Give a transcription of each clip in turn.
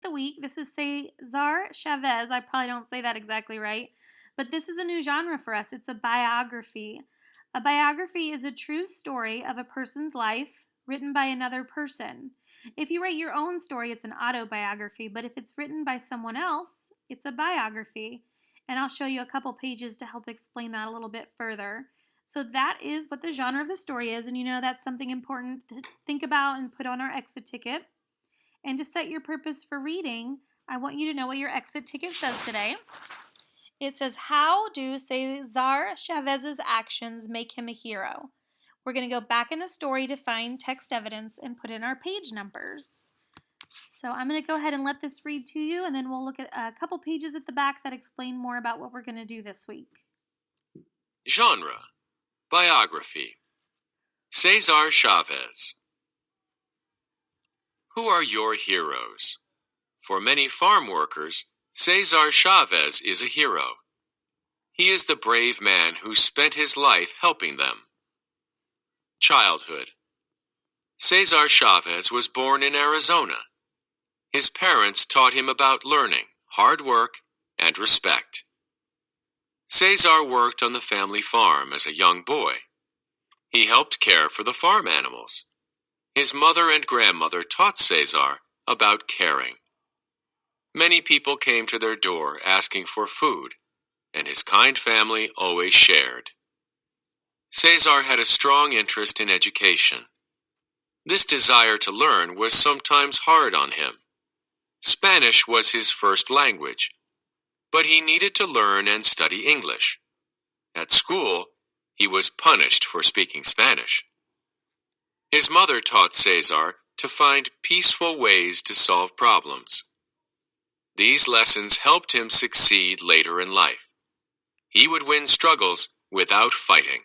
The week. This is Cezar Chavez. I probably don't say that exactly right, but this is a new genre for us. It's a biography. A biography is a true story of a person's life written by another person. If you write your own story, it's an autobiography, but if it's written by someone else, it's a biography. And I'll show you a couple pages to help explain that a little bit further. So that is what the genre of the story is, and that's something important to think about and put on our exit ticket. And to set your purpose for reading, I want you to know what your exit ticket says today. It says, how do Cezar Chavez's actions make him a hero? We're going to go back in the story to find text evidence and put in our page numbers. So I'm going to go ahead and let this read to you, and then we'll look at a couple pages at the back that explain more about what we're going to do this week. Genre: Biography. Cezar Chavez. Who are your heroes? For many farm workers, Cezar Chavez is a hero. He is the brave man who spent his life helping them. Childhood. Cezar Chavez was born in Arizona. His parents taught him about learning, hard work, and respect. Cezar worked on the family farm as a young boy. He helped care for the farm animals. His mother and grandmother taught Cezar about caring. Many people came to their door asking for food, and his kind family always shared. Cezar had a strong interest in education. This desire to learn was sometimes hard on him. Spanish was his first language, but he needed to learn and study English. At school, he was punished for speaking Spanish. His mother taught Cezar to find peaceful ways to solve problems. These lessons helped him succeed later in life. He would win struggles without fighting.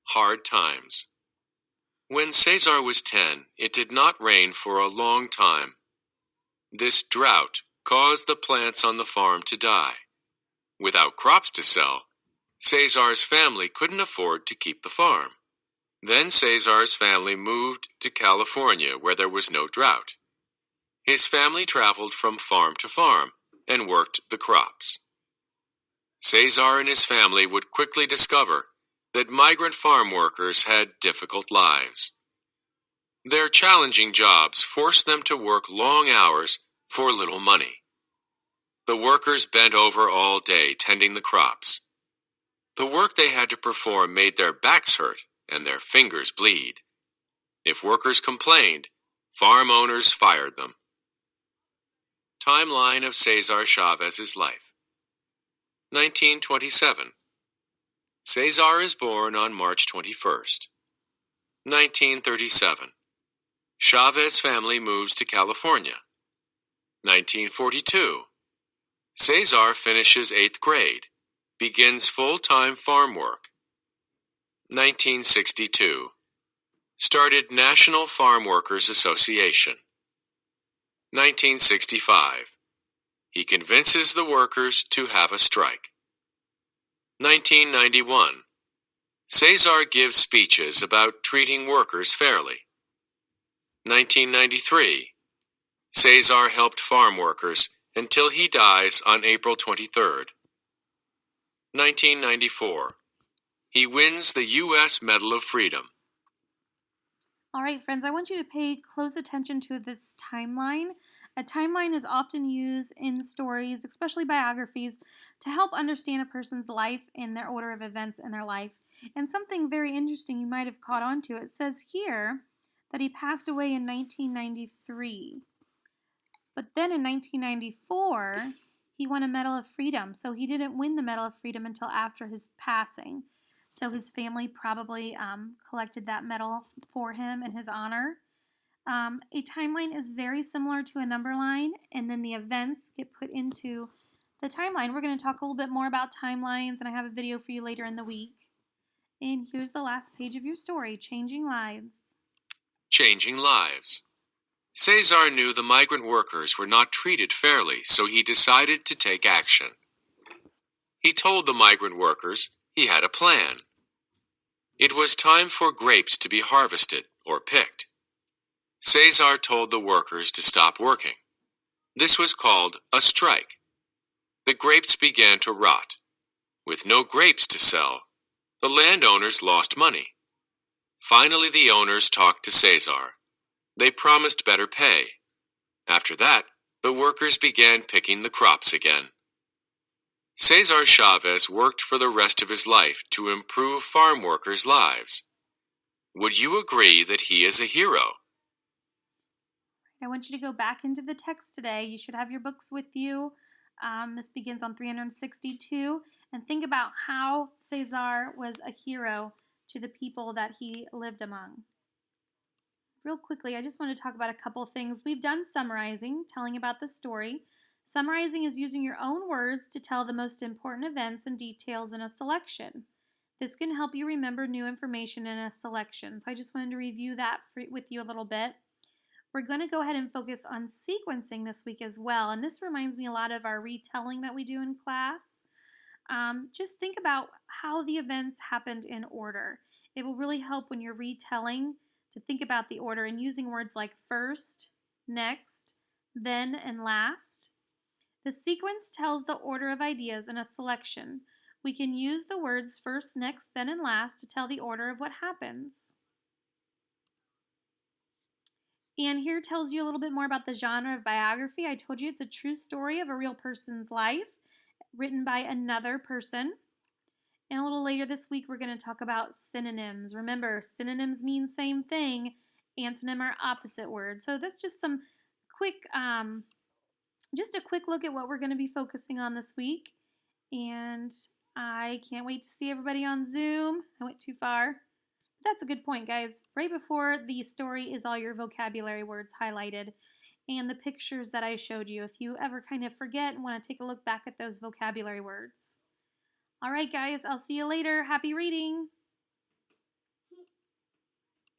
Hard times. When Cezar was 10, it did not rain for a long time. This drought caused the plants on the farm to die. Without crops to sell, Cezar's family couldn't afford to keep the farm. Then Cezar's family moved to California where there was no drought. His family traveled from farm to farm and worked the crops. Cezar and his family would quickly discover that migrant farm workers had difficult lives. Their challenging jobs forced them to work long hours for little money. The workers bent over all day tending the crops. The work they had to perform made their backs hurt and their fingers bleed. If workers complained, farm owners fired them. Timeline of Cezar Chavez's life. 1927. Cezar is born on March 21st. 1937. Chavez family moves to California. 1942. Cezar finishes 8th grade, begins full-time farm work. 1962. Started National Farm Workers Association. 1965. He convinces the workers to have a strike. 1991. Cezar gives speeches about treating workers fairly. 1993. Cezar helped farm workers until he dies on April 23rd. 1994. He wins the U.S. Medal of Freedom. All right, friends, I want you to pay close attention to this timeline. A timeline is often used in stories, especially biographies, to help understand a person's life and their order of events in their life. And something very interesting you might have caught on to, it says here that he passed away in 1993. But then in 1994, he won a Medal of Freedom. So he didn't win the Medal of Freedom until after his passing. So his family probably collected that medal for him in his honor. A timeline is very similar to a number line, and then the events get put into the timeline. We're going to talk a little bit more about timelines, and I have a video for you later in the week. And here's the last page of your story, Changing Lives. Changing lives. Cezar knew the migrant workers were not treated fairly, so he decided to take action. He told the migrant workers he had a plan. It was time for grapes to be harvested or picked. Cesar told the workers to stop working. This was called a strike. The grapes began to rot. With no grapes to sell, the landowners lost money. Finally, the owners talked to Cesar. They promised better pay. After that, the workers began picking the crops again. Cezar Chavez worked for the rest of his life to improve farm workers' lives. Would you agree that he is a hero? I want you to go back into the text today. You should have your books with you. This begins on 362. And think about how Cesar was a hero to the people that he lived among. Real quickly, I just want to talk about a couple of things. We've done summarizing, telling about the story. Summarizing is using your own words to tell the most important events and details in a selection. This can help you remember new information in a selection. So I just wanted to review that with you a little bit. We're going to go ahead and focus on sequencing this week as well. And this reminds me a lot of our retelling that we do in class. Just think about how the events happened in order. It will really help when you're retelling to think about the order and using words like first, next, then, and last. The sequence tells the order of ideas in a selection. We can use the words first, next, then, and last to tell the order of what happens. And here tells you a little bit more about the genre of biography. I told you it's a true story of a real person's life written by another person. And a little later this week, we're going to talk about synonyms. Remember, synonyms mean same thing. Antonym are opposite words. So that's just some quick, just a quick look at what we're going to be focusing on this week. And I can't wait to see everybody on Zoom. I went too far. That's a good point, guys. Right before the story is all your vocabulary words highlighted and the pictures that I showed you if you ever kind of forget and want to take a look back at those vocabulary words. All right, guys, I'll see you later. Happy reading.